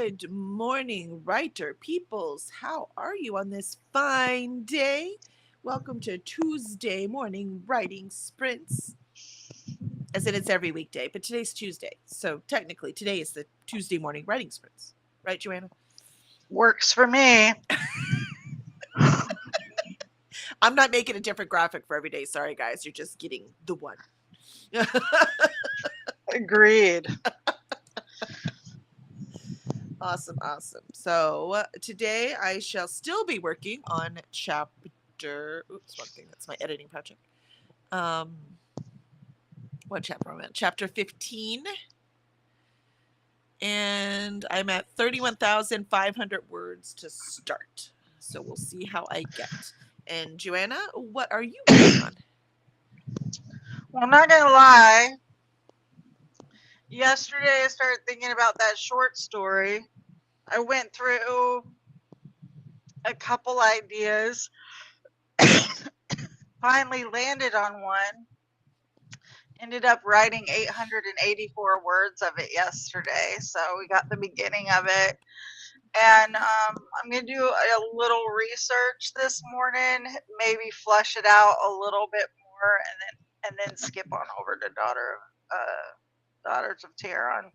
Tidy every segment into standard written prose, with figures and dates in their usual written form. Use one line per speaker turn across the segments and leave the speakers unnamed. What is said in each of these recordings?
Good morning, writer peoples. How are you on this fine day? Welcome to Tuesday morning writing sprints. As in, it's every weekday, but today's Tuesday. So technically, today is the Tuesday morning writing sprints. Right, Joanna?
Works for me.
I'm not making a different graphic for every day. Sorry, guys. You're just getting the one.
Agreed.
Awesome, awesome. So today I shall still be working on chapter. Oops, one thing. That's my editing project. Um, what chapter am I on? Chapter 15. And I'm at 31,500 words to start. So we'll see how I get. And Joanna, what are you working on?
Well, I'm not going to lie. Yesterday, I started thinking about that short story. I went through a couple ideas, finally landed on one, ended up writing 884 words of it yesterday. So we got the beginning of it. And I'm going to do a little research this morning, maybe flesh it out a little bit more, and then skip on over to Daughters of Tehran.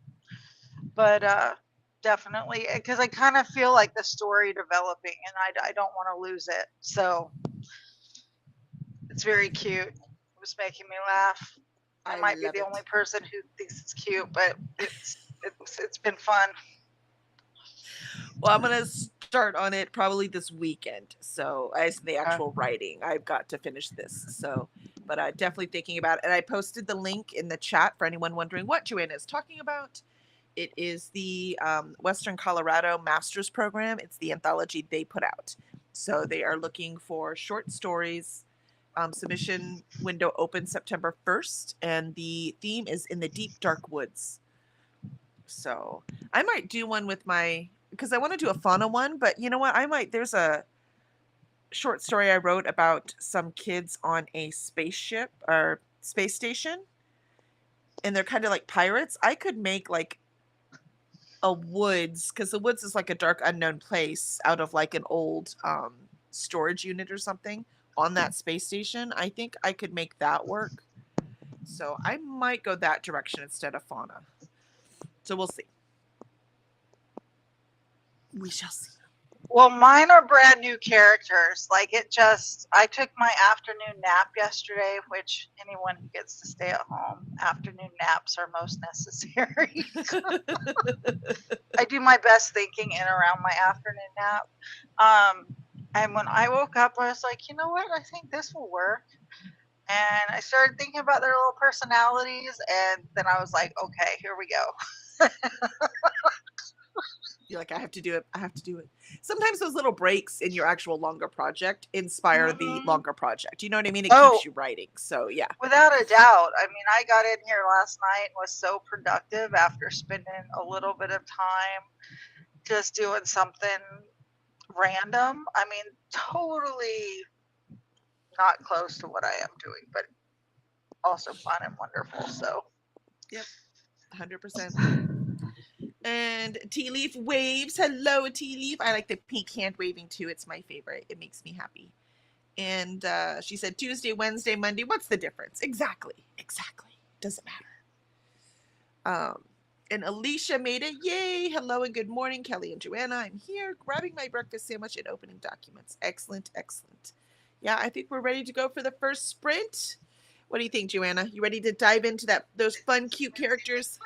But definitely, because I kind of feel like the story developing, and I don't want to lose it. So it's very cute. It was making me laugh. I
I
might be
love
the
it.
only person who thinks it's cute, but it's been fun.
Well, I'm gonna start on it probably this weekend. So as the
Okay.
actual writing, I've got to finish this. So, but definitely thinking about it. And I posted the link in the chat for anyone wondering what Joanna is talking about. It is the Western Colorado Master's Program. It's the anthology they put out. So they are looking for short stories. Submission window opens September 1st, and the theme is in the deep dark woods. So I might do one with my, because I want to do a fauna one, but you know what? I might, there's a short story I wrote about some kids on a spaceship or space station, and they're kind of like pirates. I could make like a woods, because the woods is like a dark unknown place out of like an old storage unit or something on that space station. I think I could make that work. So I might go that direction instead of fauna. So we'll see. We shall see.
Well, mine are brand new characters. Like I took my afternoon nap yesterday, which anyone who gets to stay at home, afternoon naps are most necessary. I do my best thinking in around my afternoon nap. Um, and when I woke up, I was like, you know what? I think this will work. And I started thinking about their little personalities, and then I was like, okay, here we go.
You're like, I have to do it. I have to do it. Sometimes those little breaks in your actual longer project inspire the
Hmm.
longer project. You know what I mean? It keeps
Oh,
you writing. So yeah.
without a doubt. I mean, I got in here last night and was so productive after spending a little bit of time just doing something random. I mean, totally not close to what I am doing, but also fun and wonderful. So,
Yep. 100%. And Tea Leaf waves. Hello, Tea Leaf. I like the pink hand waving too. It's my favorite. It makes me happy. And she said Tuesday, Wednesday, Monday. What's the difference? Exactly. Exactly. Doesn't matter. And Alicia made it. Yay. Hello and good morning, Kelly and Joanna. I'm here grabbing my breakfast sandwich and opening documents. Excellent. Excellent. Yeah, I think we're ready to go for the first sprint. What do you think, Joanna? You ready to dive into those fun, cute characters?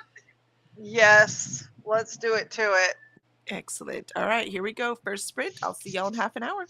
yes, let's do it to it.
Excellent. All right, here we go. First sprint. I'll see y'all in half an hour.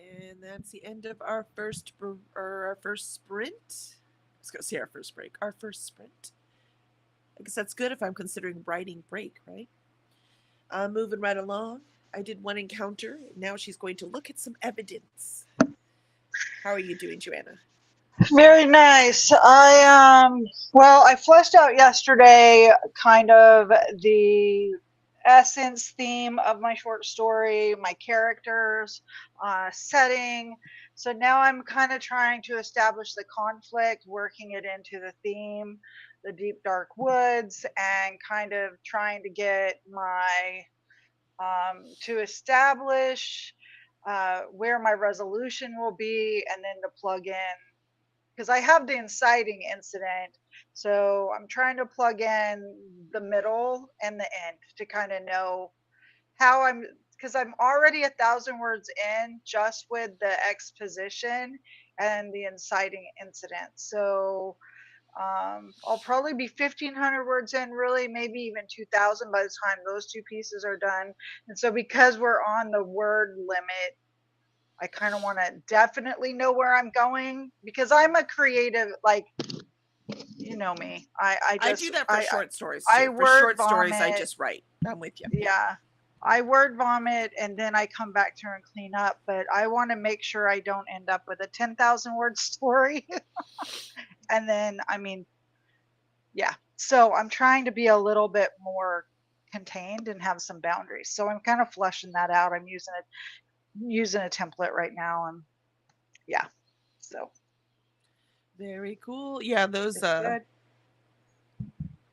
And that's the end of our first sprint. I was gonna say our first break. Our first sprint. I guess that's good if I'm considering writing break, right? Moving right along. I did one encounter. Now she's going to look at some evidence. How are you doing, Joanna?
Very nice. Well, I fleshed out yesterday kind of the essence theme of my short story, my characters, setting. So now I'm kind of trying to establish the conflict, working it into the theme, the deep dark woods, and kind of trying to get my to establish where my resolution will be, and then to plug in, because I have the inciting incident. So I'm trying to plug in the middle and the end to kind of know how because I'm already 1,000 words in just with the exposition and the inciting incident. So I'll probably be 1,500 words in, really, maybe even 2,000 by the time those two pieces are done. And so because we're on the word limit, I kind of want to definitely know where I'm going, because I'm a creative, like, you know me.
I do that for short stories
I
too. For
word
short stories, I
vomit.
just write. I'm with you.
Yeah. I word vomit and then I come back to her and clean up, but I want to make sure I don't end up with a 10,000 word story. And then, I mean, yeah. So I'm trying to be a little bit more contained and have some boundaries. So I'm kind of fleshing that out. I'm using a template right now, and yeah. So
Very cool. Yeah, those
it's good.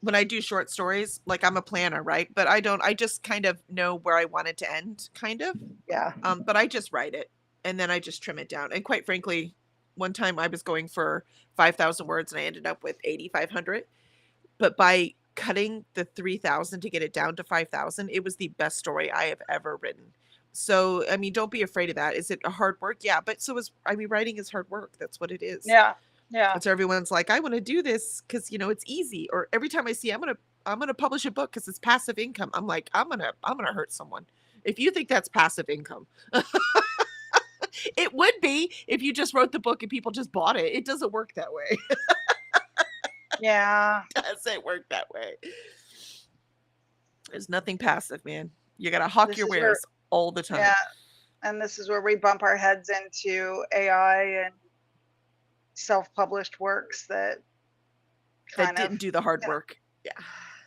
when I do short stories, like I'm a planner, right? But I just kind of know where I want it to end, kind of.
Yeah.
But I just write it and then I just trim it down. And quite frankly, one time I was going for 5,000 words and I ended up with 8,500. But by cutting the 3,000 to get it down to 5,000, it was the best story I have ever written. So, I mean, don't be afraid of that. Is it a hard work? Yeah, but so is, I mean, writing is hard work. That's what it is.
Yeah. Yeah.
And so everyone's like, I want to do this because it's easy. Or every time I see I'm gonna publish a book because it's passive income. I'm like, I'm gonna hurt someone. If you think that's passive income, it would be if you just wrote the book and people just bought it. It doesn't work that way.
Yeah.
It doesn't work that way. There's nothing passive, man. You gotta hawk
This
your
is where,
wares all the time.
yeah. And this is where we bump our heads into AI and self-published works that
That
kind
didn't
of,
do the hard work. Yeah.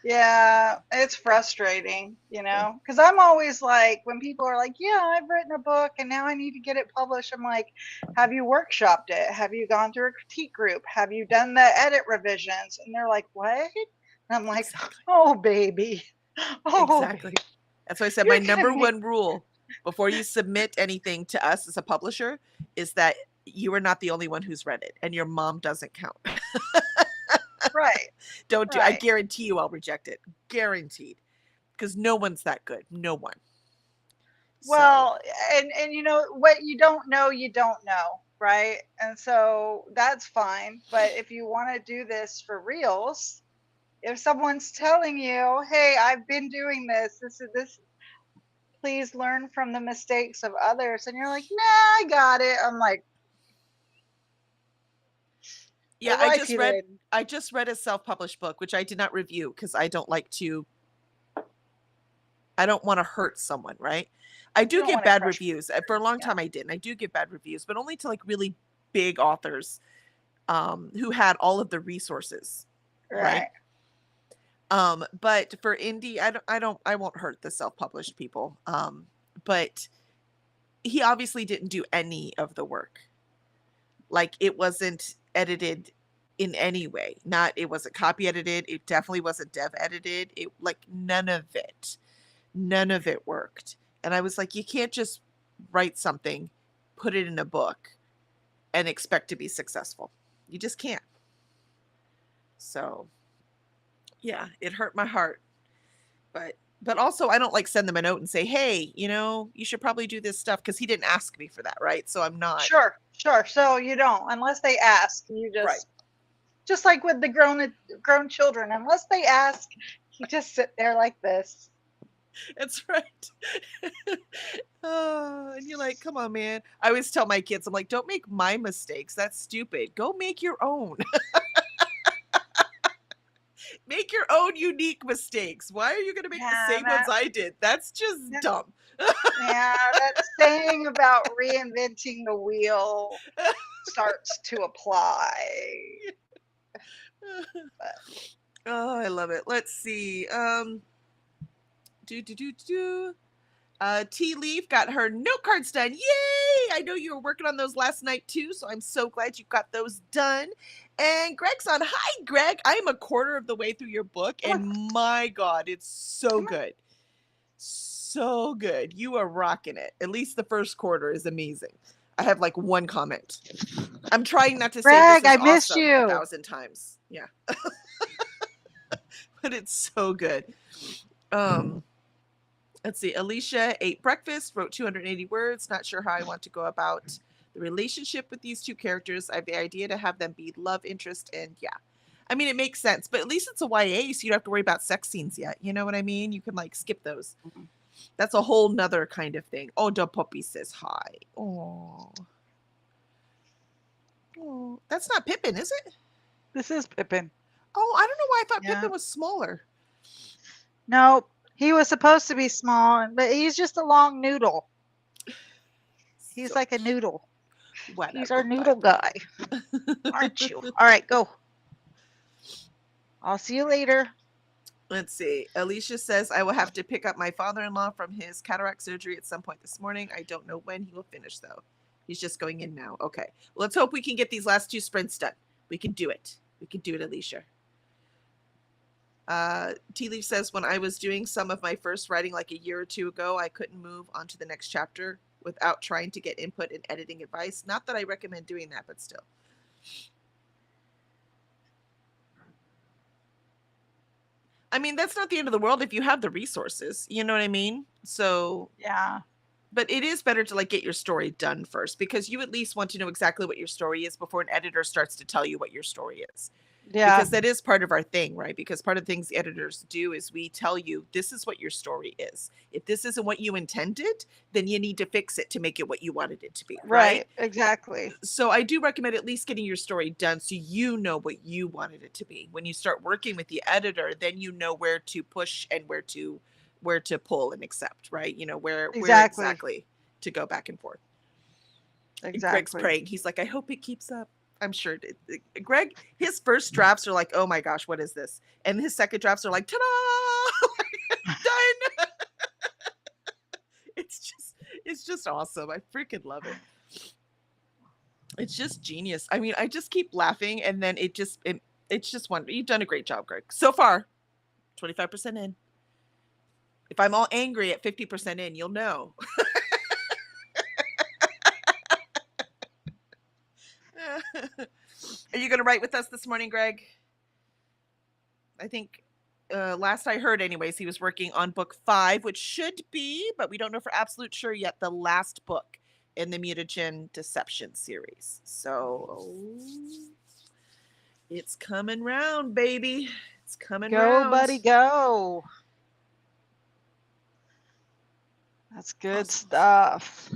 yeah, it's frustrating, because I'm always like, when people are like, yeah, I've written a book and now I need to get it published, I'm like, have you workshopped it? Have you gone through a critique group? Have you done the edit revisions? And they're like, what? And I'm like,
Exactly.
oh, baby. Oh,
Exactly. That's why I said my
you're gonna
number
make,
one rule before you submit anything to us as a publisher is that you are not the only one who's read it and your mom doesn't count.
right,
Don't do I
right.
guarantee you I'll reject it. Guaranteed. Because no one's that good. No one. So
Well, and what you don't know, right? And so that's fine. But if you want to do this for reals, if someone's telling you, "Hey, I've been doing this. This is this. Please learn from the mistakes of others," and you're like, "Nah, I got it." I'm like,
yeah,
"Righty then."
I just read a self-published book, which I did not review because I don't want to hurt someone, right? I
You
do
don't
give
want to
bad
crush
reviews. For a long
yeah,
time I didn't. I do give bad reviews, but only to like really big authors who had all of the resources, right?
right,
But for indie, I won't hurt the self-published people. But he obviously didn't do any of the work. Like it wasn't edited in any way. Not it wasn't copy edited. It definitely wasn't dev edited. It like none of it worked. And I was like, you can't just write something, put it in a book, and expect to be successful. You just can't. So yeah, it hurt my heart. But also I don't like send them a note and say, hey, you should probably do this stuff because he didn't ask me for that, right? So I'm not
sure. So you don't, unless they ask. You
right.
just like with the grown children, unless they ask, you just sit there like this.
That's right. And you're like, come on, man. I always tell my kids, I'm like, don't make my mistakes. That's stupid. Go make your own. Make your own unique mistakes. Why are you going to make the
Yeah,
same ones I did? That's just
that
dumb.
yeah, that saying about reinventing the wheel starts to apply. But
Oh, I love it. Let's see. Do do do do. Tea Leaf got her note cards done. Yay! I know you were working on those last night too, so I'm so glad you got those done. And Greg's on. Hi, Greg. I am a quarter of the way through your book,
come on,
and my God, it's so
come on.
good. So good. You are rocking it. At least the first quarter is amazing. I have like one comment. I'm trying not to say this
Greg,
is
I missed
awesome
you.
1,000 times. Yeah. But it's so good. Let's see. Alicia ate breakfast, wrote 280 words. Not sure how I want to go about the relationship with these two characters. I have the idea to have them be love interest, and yeah. I mean, it makes sense, but at least it's a YA, so you don't have to worry about sex scenes yet. You know what I mean? You can like skip those.
Mhm.
That's a whole nother kind of thing. Oh, the puppy says hi. Oh. Oh. That's not Pippin, is it?
This is Pippin.
Oh, I don't know why I thought
Yeah.
Pippin was smaller.
No, he was supposed to be small, but he's just a long noodle. He's
So,
like a noodle.
whatever.
He's our noodle guy, aren't you? All right, go. I'll see you later.
Let's see. Alicia says, I will have to pick up my father-in-law from his cataract surgery at some point this morning. I don't know when he will finish, though. He's just going in now. Okay. Well, let's hope we can get these last two sprints done. We can do it. We can do it, Alicia. Tea Leaf says, when I was doing some of my first writing like a year or two ago, I couldn't move on to the next chapter without trying to get input and editing advice. Not that I recommend doing that, but still. I mean, that's not the end of the world if you have the resources. You know what I mean? So,
Yeah.
but it is better to like get your story done first, because you at least want to know exactly what your story is before an editor starts to tell you what your story is.
Yeah.
Because that is part of our thing, right? Because part of the things the editors do is we tell you this is what your story is. If this isn't what you intended, then you need to fix it to make it what you wanted it to be, right?
Right. Exactly.
So I do recommend at least getting your story done so you know what you wanted it to be. When you start working with the editor, then you know where to push and where to pull and accept, right? You know, where exactly to go back and forth. And Greg's
Exactly.
praying. He's like, I hope it keeps up. I'm sure Greg, his first drafts are like, oh my gosh, what is this? And his second drafts are like, ta-da! Done. It's just awesome. I freaking love it. It's just genius. I mean, I just keep laughing, and then it's just wonderful. You've done a great job, Greg. So far, 25% in. If I'm all angry at 50% in, you'll know. Are you going to write with us this morning, Greg? I think last I heard, anyways, he was working on book 5, which should be, but we don't know for absolute sure yet, the last book in the Mutagen Deception series. So it's coming round, baby. It's coming round.
Go, buddy, go. That's good stuff.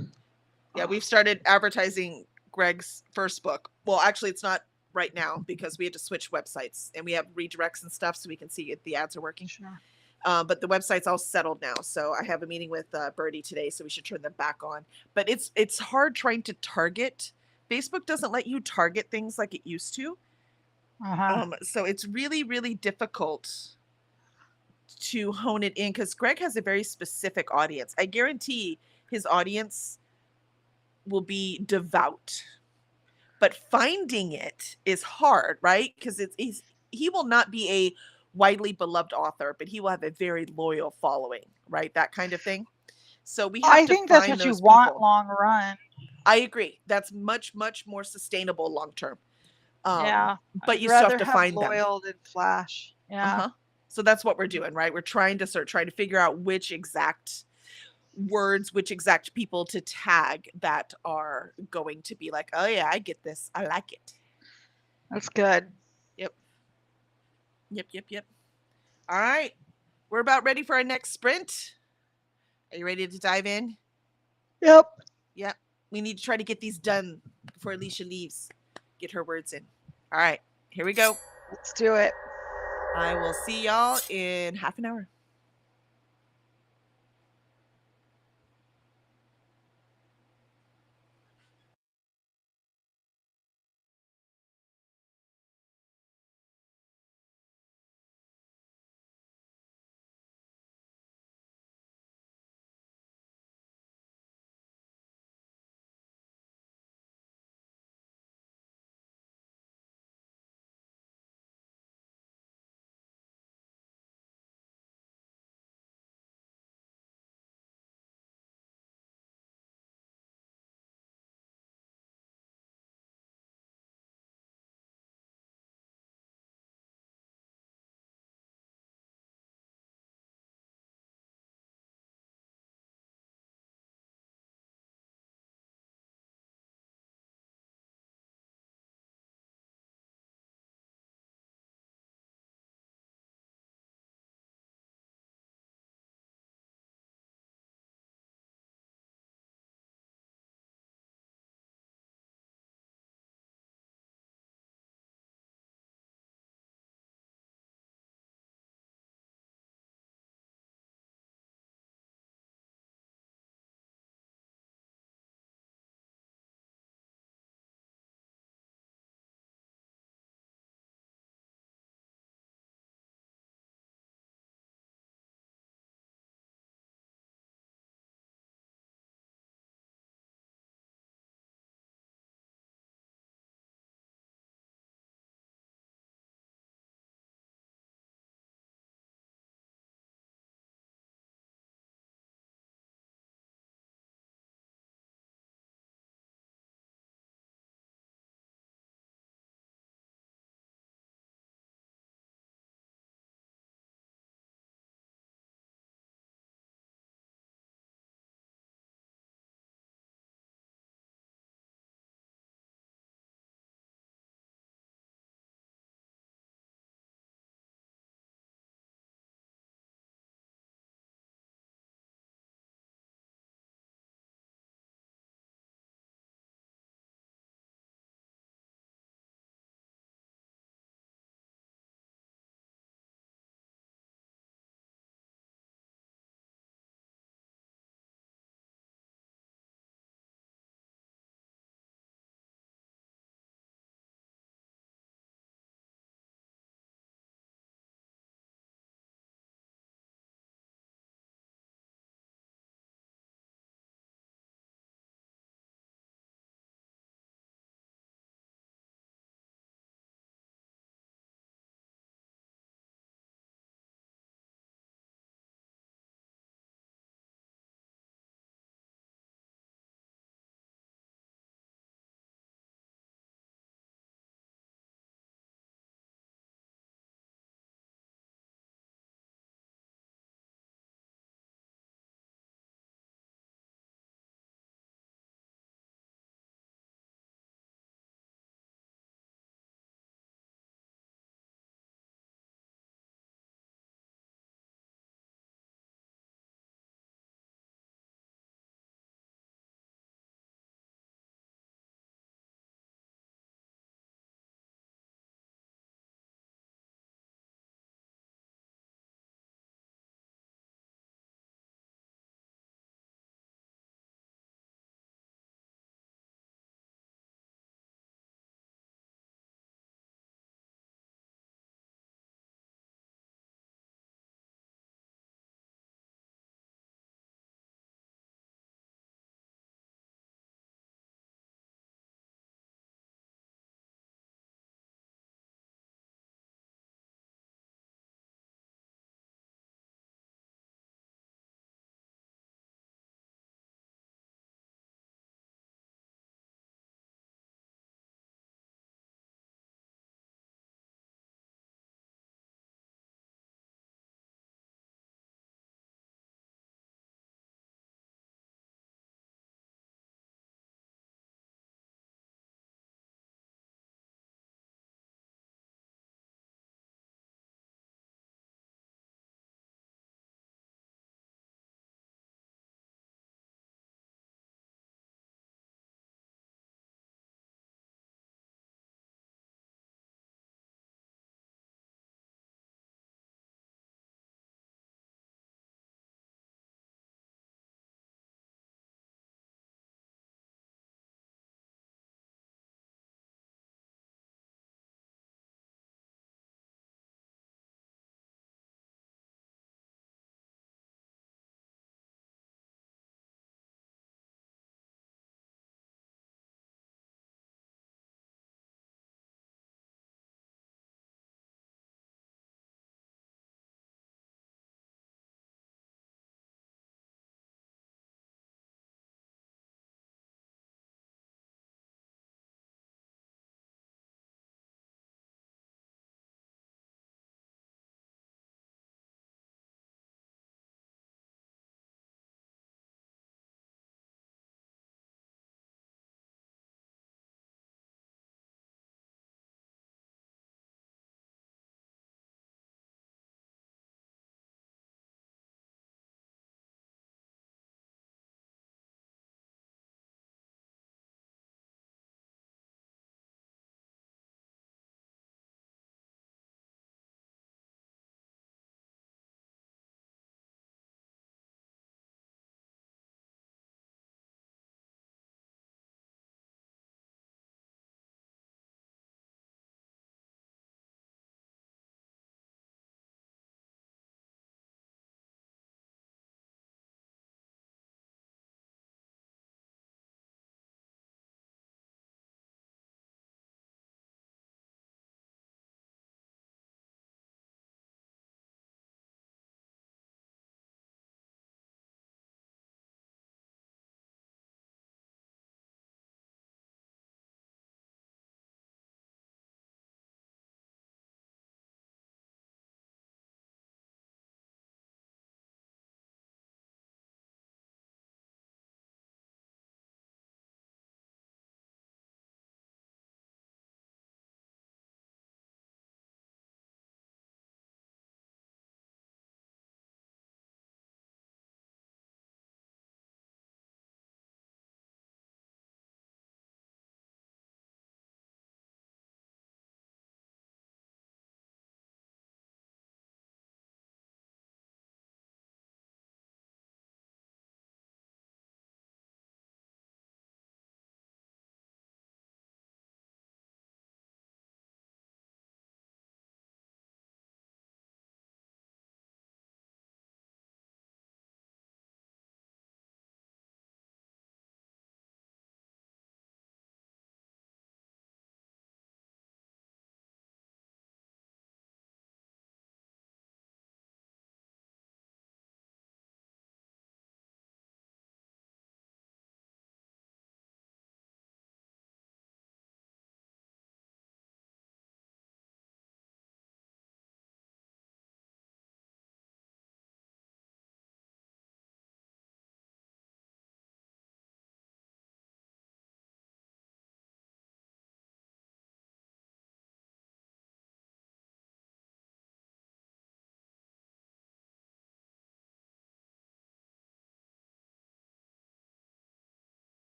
Yeah, we've started advertising Greg's first book. Well, actually, it's not right now because we had to switch websites and we have redirects and stuff so we can see if the ads are working.
Sure.
But the website's all settled now. So I have a meeting with Birdie today, so we should turn them back on. But it's hard trying to target. Facebook doesn't let you target things like it used to. So it's really, really difficult to hone it in because Greg has a very specific audience. I guarantee his audience will be devout, but finding it is hard, right? Because he will not be a widely beloved author, but he will have a very loyal following, right? That kind of thing. So we have
I
to
think
find
that's what you
those
want
people.
long run.
I agree. That's much, much more sustainable long term.
Yeah.
But you still have to find them.
Loyal than flash. Yeah.
So that's what we're doing, right? We're trying to trying to figure out which exact words, which exact people to tag that are going to be like, oh yeah, I get this. I like it.
That's good.
Yep. All right. We're about ready for our next sprint. Are you ready to dive in?
Yep.
Yep. We need to try to get these done before Alicia leaves. Get her words in. All right. Here we go.
Let's do it.
I will see y'all in half an hour.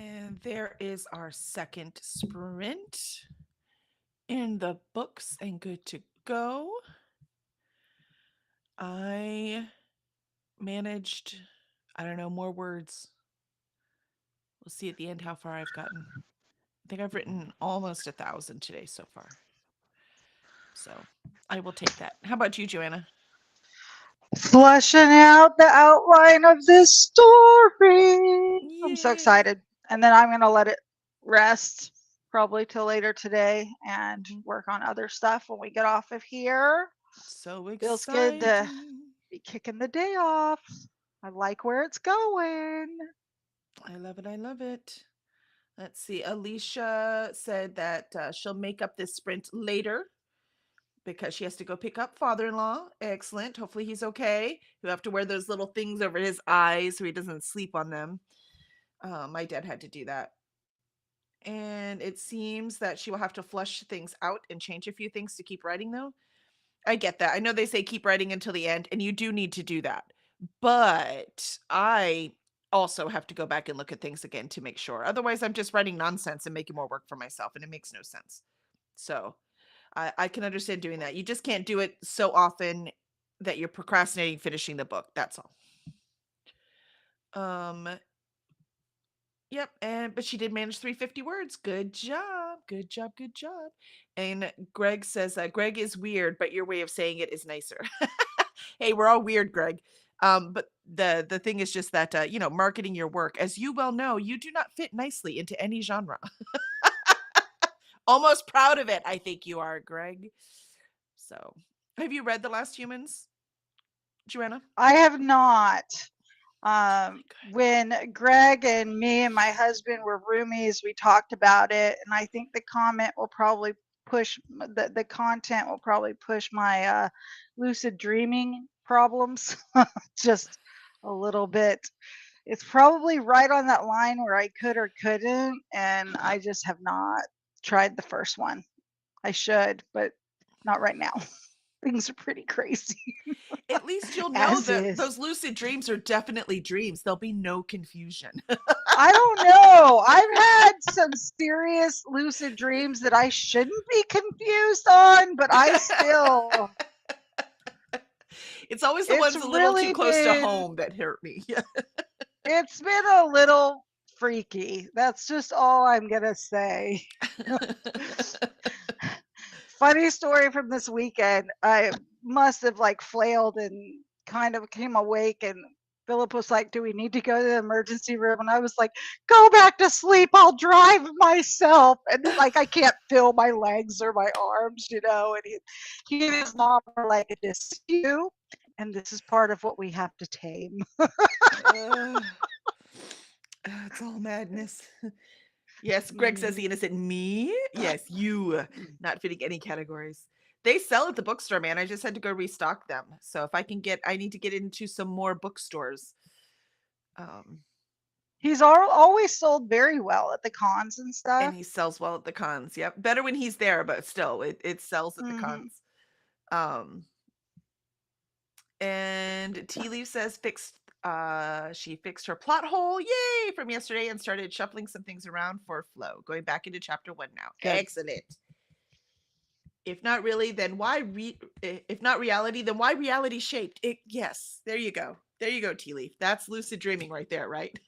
And there is our second sprint in the books and good to go. I managed, I don't know, more words. We'll see at the end how far I've gotten. I think I've written almost 1,000 today so far. So I will take that. How about you, Joanna?
Flushing out the outline of this story. I'm so
Yay.
excited. And then I'm going to let it rest probably till later today and work on other stuff when we get off of here.
So
Feels good to
exciting.
be kicking the day off. I like where it's going.
I love it. I love it. Let's see. Alicia said that she'll make up this sprint later because she has to go pick up father-in-law. Excellent. Hopefully he's okay. He'll have to wear those little things over his eyes so he doesn't sleep on them. My dad had to do that. And it seems that she will have to flush things out and change a few things to keep writing, though. I get that. I know they say keep writing until the end, and you do need to do that. But I also have to go back and look at things again to make sure. Otherwise, I'm just writing nonsense and making more work for myself, and it makes no sense. So I can understand doing that. You just can't do it so often that you're procrastinating finishing the book. That's all. Yep, and but she did manage 350 words. Good job. Good job. Good job. And Greg says, Greg is weird, but your way of saying it is nicer. Hey, we're all weird, Greg. But the thing is just that marketing your work, as you well know, you do not fit nicely into any genre. Almost proud of it, I think you are, Greg. So, have you read The Last Humans, Joanna?
I have not.
Really good.
When Greg and me and my husband were roomies, we talked about it, and I think the content will probably push my lucid dreaming problems just a little bit. It's probably right on that line where I could or couldn't, and I just have not tried the first one. I should, but not right now. Things are pretty crazy.
At least you'll know
As
that
is.
those lucid dreams are definitely dreams. There'll be no confusion.
I don't know. I've had some serious lucid dreams that I shouldn't be confused on, but I still.
It's always the
It's
ones a little too
really
close to
been.
home that hurt me.
It's been a little freaky. That's just all I'm gonna say. Funny story from this weekend. I must have like flailed and kind of came awake, and Philip was like, "Do we need to go to the emergency room?" And I was like, "Go back to sleep. I'll drive myself." And then, like, I can't feel my legs or my arms, And he and his mom are like, "It is you, and this is part of what we have to tame."
It's all madness. Yes, Greg says the innocent me. Yes, you. Not fitting any categories. They sell at the bookstore, man. I just had to go restock them. So if I need to get into some more bookstores.
He's always sold very well at the cons and
And
stuff.
he sells well at the cons. Yep. Better when he's there, but still it sells at the cons. And Tea Leaf says she fixed her plot hole, yay, from yesterday and started shuffling some things around for flow. Going back into chapter 1 now.
Good.
Excellent. If not really, then why if not reality, then why reality shaped? Yes, there you go. There you go, Tea Leaf. That's lucid dreaming right there, right?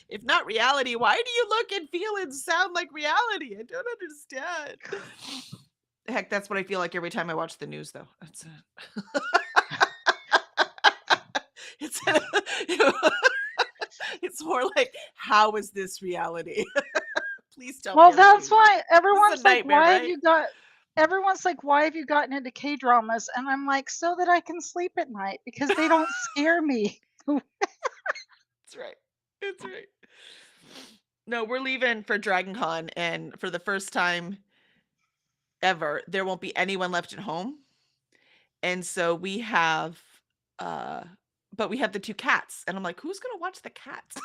If not reality, why do you look and feel and sound like reality? I don't understand. Heck, that's what I feel like every time I watch the news, though. That's it's more like, how is this reality? Please tell me.
Well, that's why everyone's like,
nightmare,
"Why have
right?
you got?" Everyone's like, "Why have you gotten into K dramas?" And I'm like, "So that I can sleep at night because they don't scare me."
That's right. That's right. No, we're leaving for Dragon Con, and for the first time ever, there won't be anyone left at home. And so we have but we have the 2 cats. And I'm like, who's gonna watch the cats?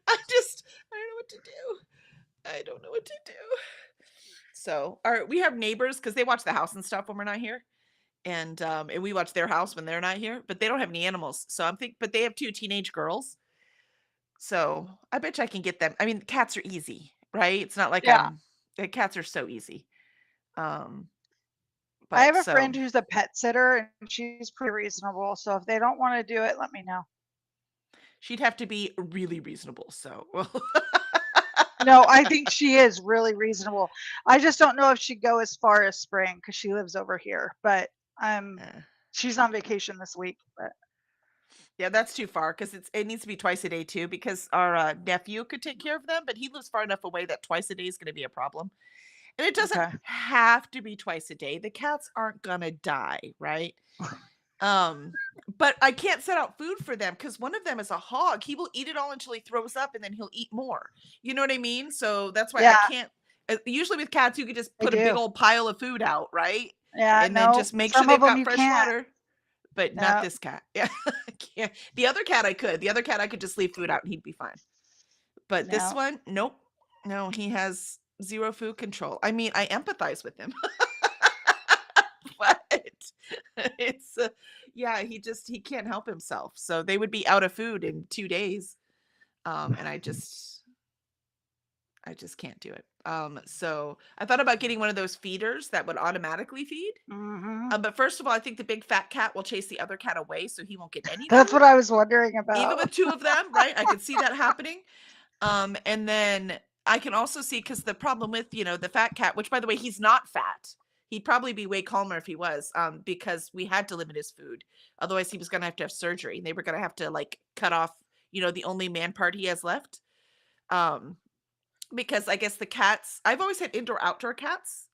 I don't know what to do. I don't know what to do. So we have neighbors because they watch the house and stuff when we're not here. And we watch their house when they're not here, but they don't have any animals. So but they have 2 teenage girls. So I bet you I can get them. I mean, cats are easy, right? It's not like
Yeah.
cats are so easy. Um,
I
but
have a
so
friend who's a pet sitter and she's pretty reasonable. So if they don't want to do it, let me know.
she'd have to be really reasonable. So
No, I think she is really reasonable. I just don't know if she'd go as far as Spring because she lives over here. But
eh.
she's on vacation this week. But
Yeah, that's too far because it needs to be twice a day too. Because our nephew could take care of them, but he lives far enough away that twice a day is going to be a problem. And it doesn't
okay.
have to be twice a day. The cats aren't gonna die, right? Um, but I can't set out food for them because one of them is a hog. He will eat it all until he throws up, and then he'll eat more. You know what I mean? So that's why I
Yeah,
can't. Usually with cats, you could just
they
put a big
do.
old pile of food out, right?
Yeah,
And then
no,
just make sure
some of
they've
them
got
you
fresh
can't.
water. But not
Yeah,
this cat. Yeah, I can't. The other cat I could. The other cat I could just leave food out and he'd be fine. But this
yeah.
one, nope. No, he has zero food control. I mean, I empathize with him. But it's yeah, he can't help himself. So they would be out of food in 2 days. And I just can't do it. So I thought about getting one of those feeders that would automatically feed.
Hmm.
But first of all, I think the big fat cat will chase the other cat away so he won't get any
That's
food.
what I was wondering
Even
about.
with two of them, right? I could see that happening. And then I can also see because the problem with, the fat cat, which by the way, he's not fat. He'd probably be way calmer if he was, because we had to limit his food. Otherwise, he was going to have surgery. They were going to have to like cut off, the only man part he has left. Um, because I guess the cats, I've always had indoor outdoor cats,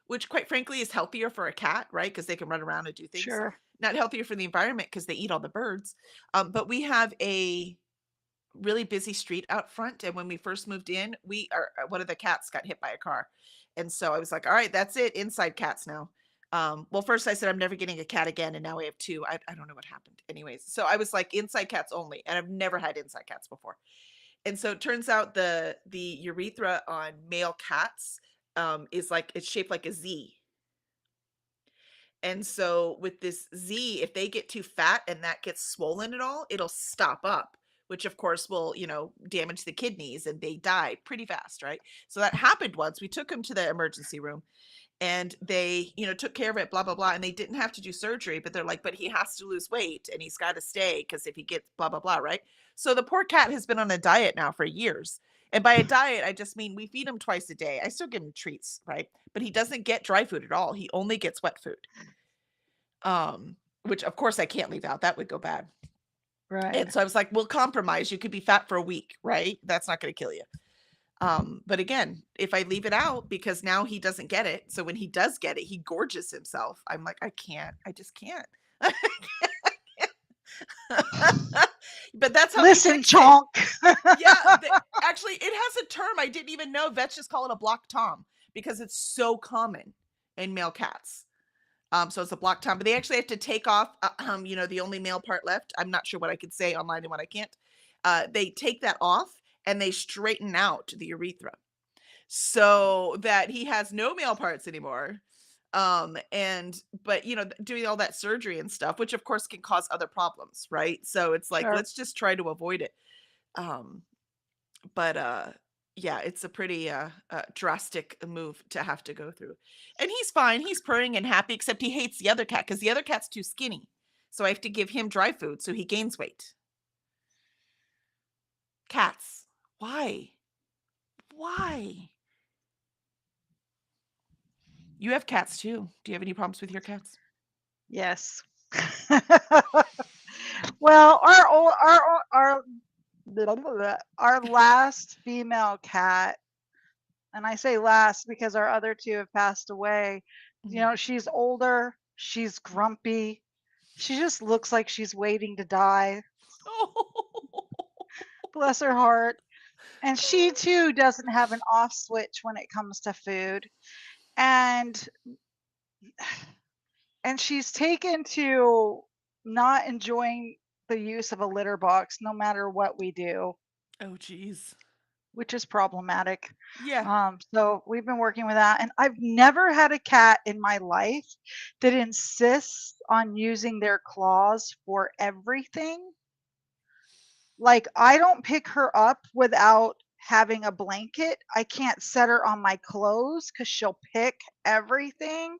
which quite frankly is healthier for a cat, right? Because they can run around and do things.
Sure.
Not healthier for the environment because they eat all the birds. But we have a really busy street out front, and when we first moved in, one of the cats got hit by a car. And so I was like, "All right, that's it, inside cats now." Well, first I said I'm never getting a cat again, and now we have two. I don't know what happened. Anyways, so I was like inside cats only, and I've never had inside cats before. And so it turns out the urethra on male cats is like it's shaped like a Z. And so with this Z, if they get too fat and that gets swollen at all, it'll stop up, which of course will, damage the kidneys and they die pretty fast, right? So that happened once. We took him to the emergency room and they, took care of it, blah, blah, blah. And they didn't have to do surgery, but they're like, but he has to lose weight and he's got to stay because if he gets blah, blah, blah, right? So the poor cat has been on a diet now for years. And by a diet, I just mean we feed him twice a day. I still give him treats, right? But he doesn't get dry food at all. He only gets wet food. Which of course I can't leave out. That would go bad.
Right.
And so I was like, "We'll compromise. You could be fat for a week, right? That's not going to kill you." But again, if I leave it out because now he doesn't get it, so when he does get it, he gorges himself. I'm like, I can't. I just can't. But that's how they
Listen,
fix it.
chonk.
Yeah, actually, it has a term I didn't even know. Vets just call it a block tom because it's so common in male cats. So it's a block tom, but they actually have to take off, the only male part left. I'm not sure what I could say online and what I can't. They take that off and they straighten out the urethra so that he has no male parts anymore. But doing all that surgery and stuff, which of course can cause other problems, right? So it's like,
Sure.
let's just try to avoid it. Um, but yeah, it's a pretty drastic move to have to go through. And he's fine. He's purring and happy, except he hates the other cat because the other cat's too skinny. So I have to give him dry food so he gains weight. Cats. Why? Why? You have cats too. Do you have any problems with your cats?
Yes. Well, our last female cat, and I say last because our other two have passed away.
Mhm.
She's older, she's grumpy. She just looks like she's waiting to die.
Oh.
Bless her heart. And she too doesn't have an off switch when it comes to food. And she's taken to not enjoying the use of a litter box no matter what we do,
Oh, geez.
which is problematic.
Yeah.
So we've been working with that. And I've never had a cat in my life that insists on using their claws for everything. Like, I don't pick her up without having a blanket. I can't set her on my clothes because she'll pick everything.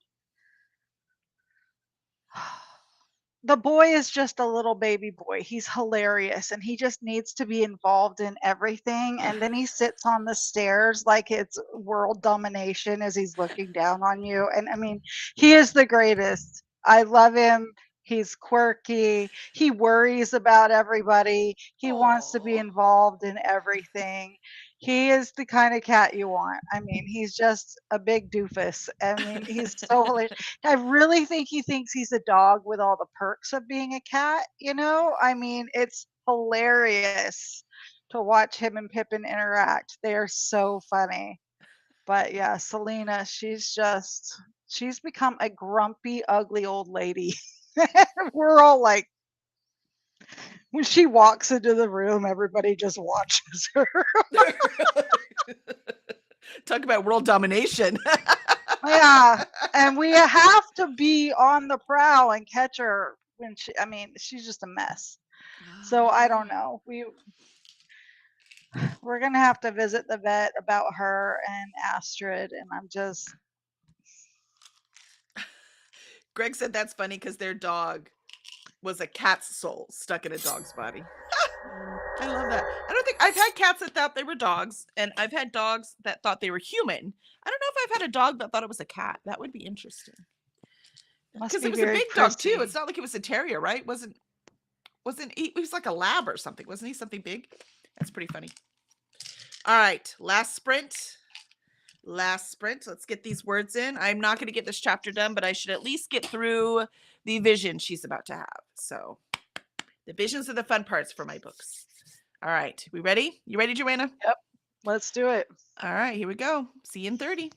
The boy is just a little baby boy. He's hilarious and he just needs to be involved in everything. And then he sits on the stairs like it's world domination as he's looking down on you. And I mean, he is the greatest. I love him. He's quirky. He worries about everybody. He wants to be
Oh,
involved in everything. He is the kind of cat you want. I mean, he's just a big doofus. I mean, he's so hilarious. I really think he thinks he's a dog with all the perks of being a cat, you know? I mean, it's hilarious to watch him and Pippin interact. They are so funny. But yeah, Selena, she's become a grumpy, ugly old lady. We're all like, when she walks into the room, everybody just watches her.
talk about world domination.
Yeah, and we have to be on the prowl and catch her when I mean, she's just a mess. So I don't know. We're gonna have to visit the vet about her and Astrid, and I'm just
Greg said that's funny because their dog was a cat's soul stuck in a dog's body. I love that. I don't think I've had cats that thought they were dogs, and I've had dogs that thought they were human. I don't know if I've had a dog that thought it was a cat. That would be interesting.
must
Because it
be
was a
very
big dog too.
prissy.
It's not like it was a terrier, right? Wasn't he was like a lab or something, wasn't he? Something big? That's pretty funny. All right, last sprint. Last sprint. Let's get these words in. I'm not going to get this chapter done, but I should at least get through the vision she's about to have. So the visions are the fun parts for my books. All right, we ready? You ready, Joanna?
Yep. Let's do it.
All right, here we go. See you in 30.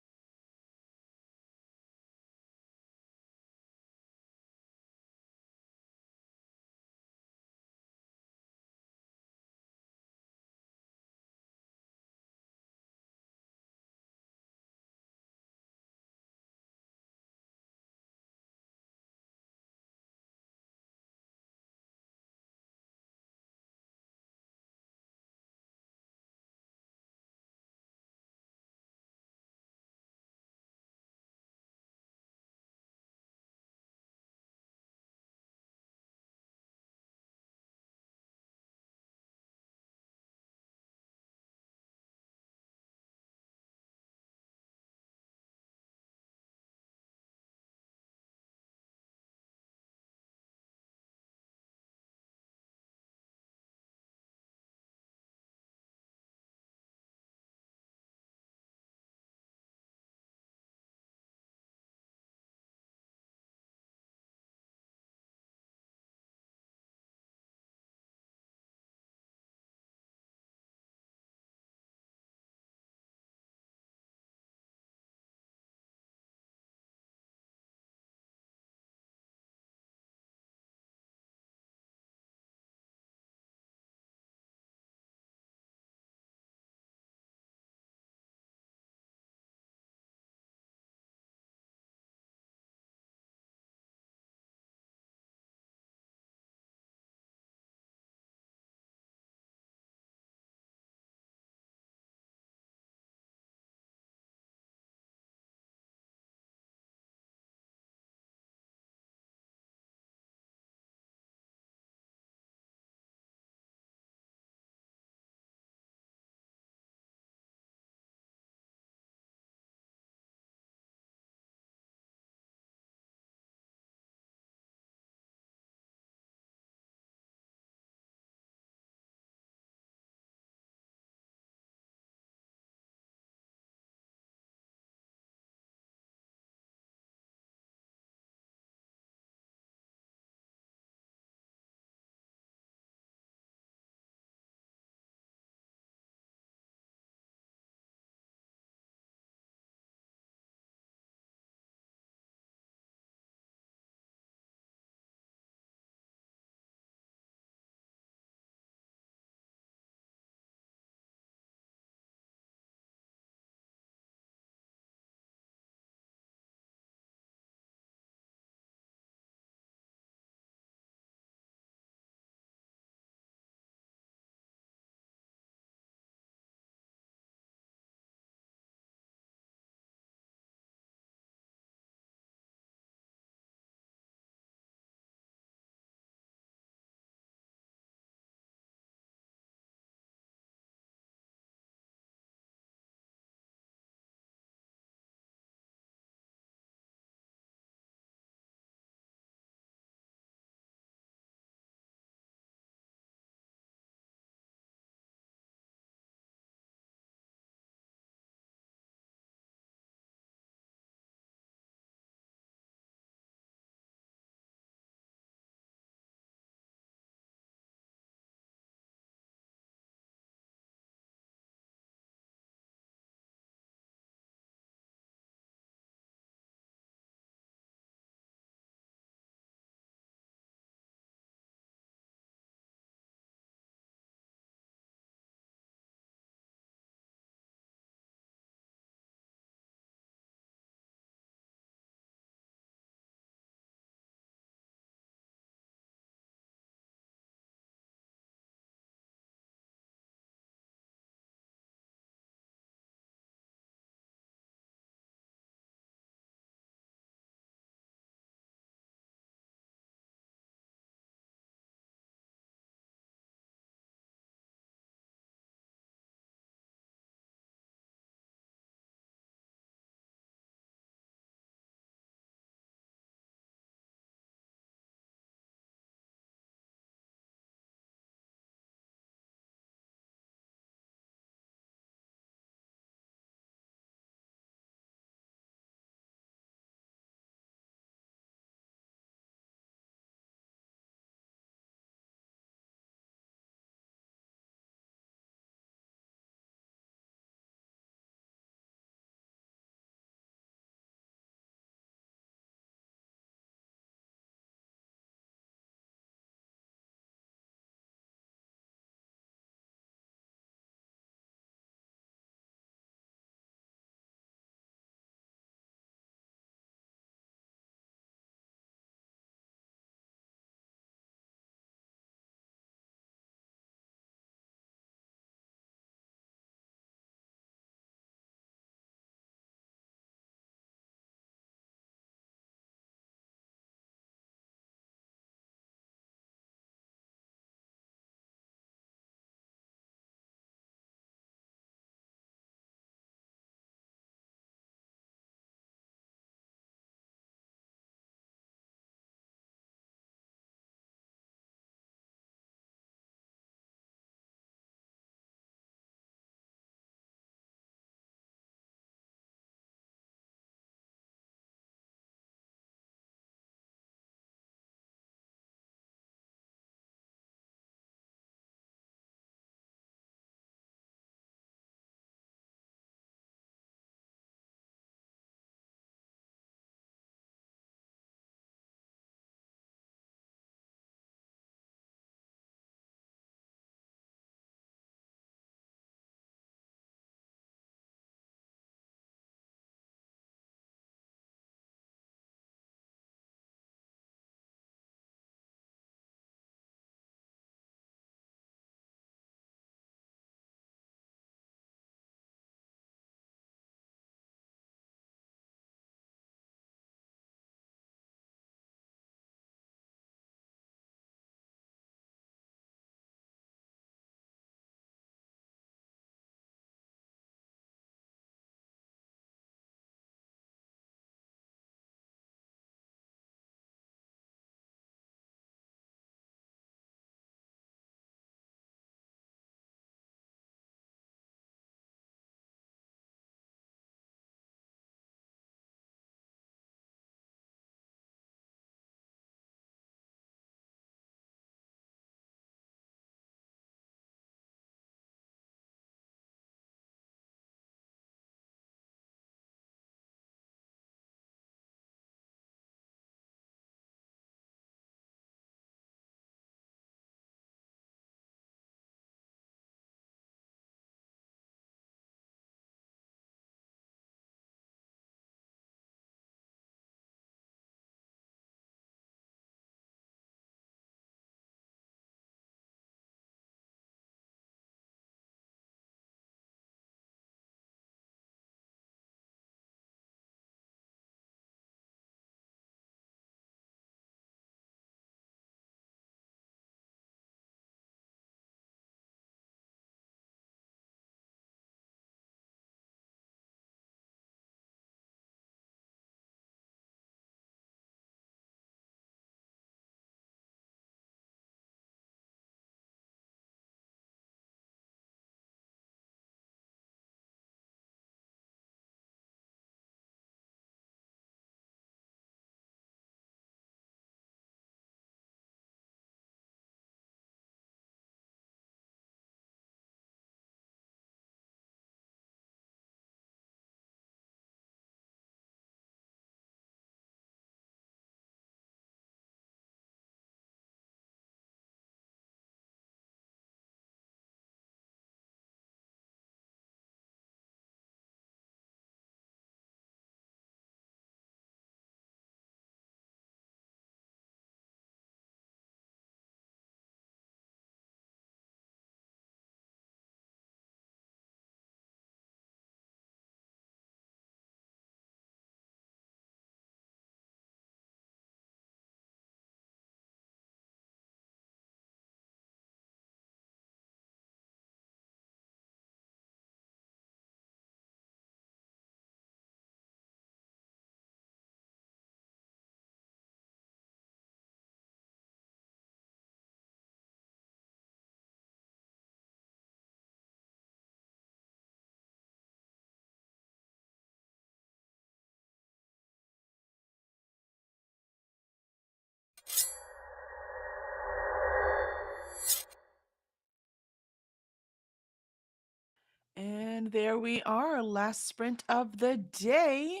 And there we are, last sprint of the day.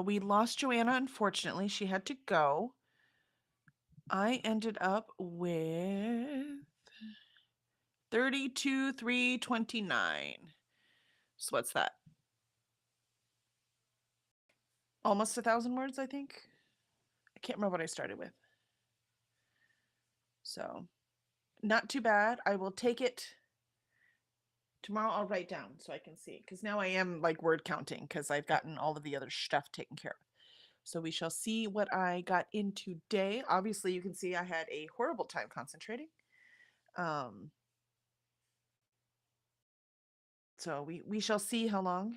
We lost Joanna, unfortunately. She had to go. I ended up with 32,329. So what's that? Almost 1,000 words, I think. I can't remember what I started with. So not too bad. I will take it. Tomorrow I'll write down so I can see, because now I am like word counting because I've gotten all of the other stuff taken care of. So we shall see what I got in today. Obviously, you can see I had a horrible time concentrating. So we shall see how long.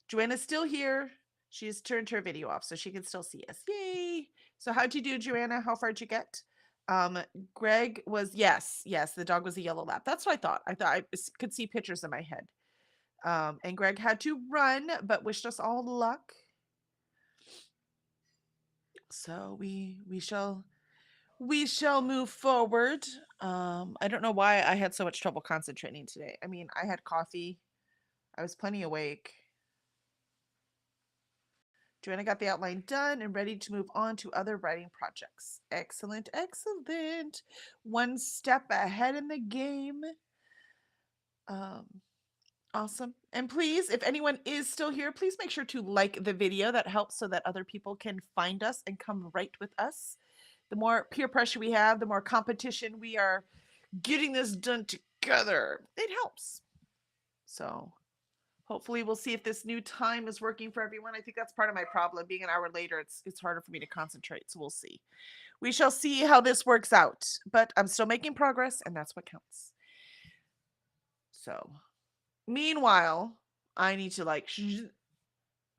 Joanna's still here. She's turned her video off so she can still see us. Yay! So how'd you do, Joanna? How far'd you get? Greg was, yes, the dog was a yellow lab. That's what I thought. I thought I could see pictures in my head. And Greg had to run, but wished us all luck. So we shall move forward. I don't know why I had so much trouble concentrating today. I mean, I had coffee. I was plenty awake. Joanna got the outline done and ready to move on to other writing projects. Excellent, excellent. One step ahead in the game. Awesome. And please, if anyone is still here, please make sure to like the video. That helps so that other people can find us and come write with us. The more peer pressure we have, the more competition we are getting this done together. It helps. So hopefully we'll see if this new time is working for everyone. I think that's part of my problem. Being an hour later, it's harder for me to concentrate. So we'll see. We shall see how this works out. But I'm still making progress, and that's what counts. So meanwhile, I need to like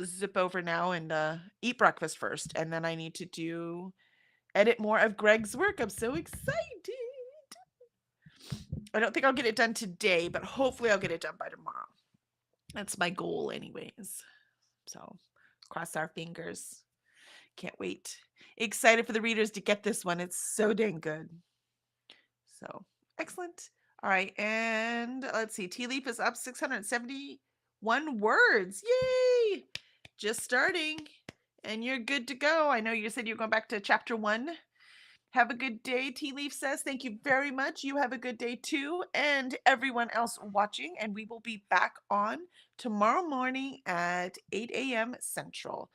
zip over now and eat breakfast first. And then I need to edit more of Greg's work. I'm so excited. I don't think I'll get it done today, but hopefully I'll get it done by tomorrow. That's my goal anyways. So cross our fingers. Can't wait. Excited for the readers to get this one. It's so dang good. So excellent. All right. And let's see. Tea Leaf is up 671 words. Yay. Just starting. And you're good to go. I know you said you're going back to chapter 1. Have a good day, Tea Leaf says. Thank you very much. You have a good day too, and everyone else watching. And we will be back on tomorrow morning at 8 a.m. Central.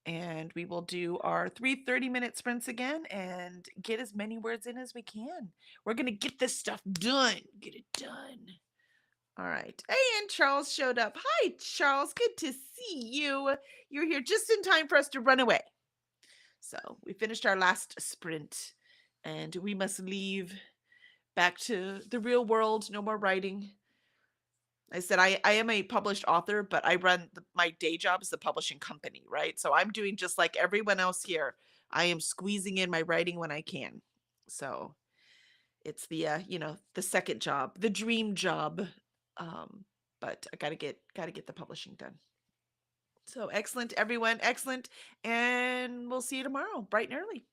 And we will do our 3 30-minute sprints again and get as many words in as we can. We're going to get this stuff done. Get it done. All right. Hey, and Charles showed up. Hi, Charles. Good to see you. You're here just in time for us to run away. So we finished our last sprint and we must leave back to the real world. No more writing. I said I am a published author, but I run my day job is the publishing company, right? So I'm doing just like everyone else here. I am squeezing in my writing when I can. So it's the the second job, the dream job. But I gotta get the publishing done. So excellent, everyone. Excellent. And we'll see you tomorrow, bright and early.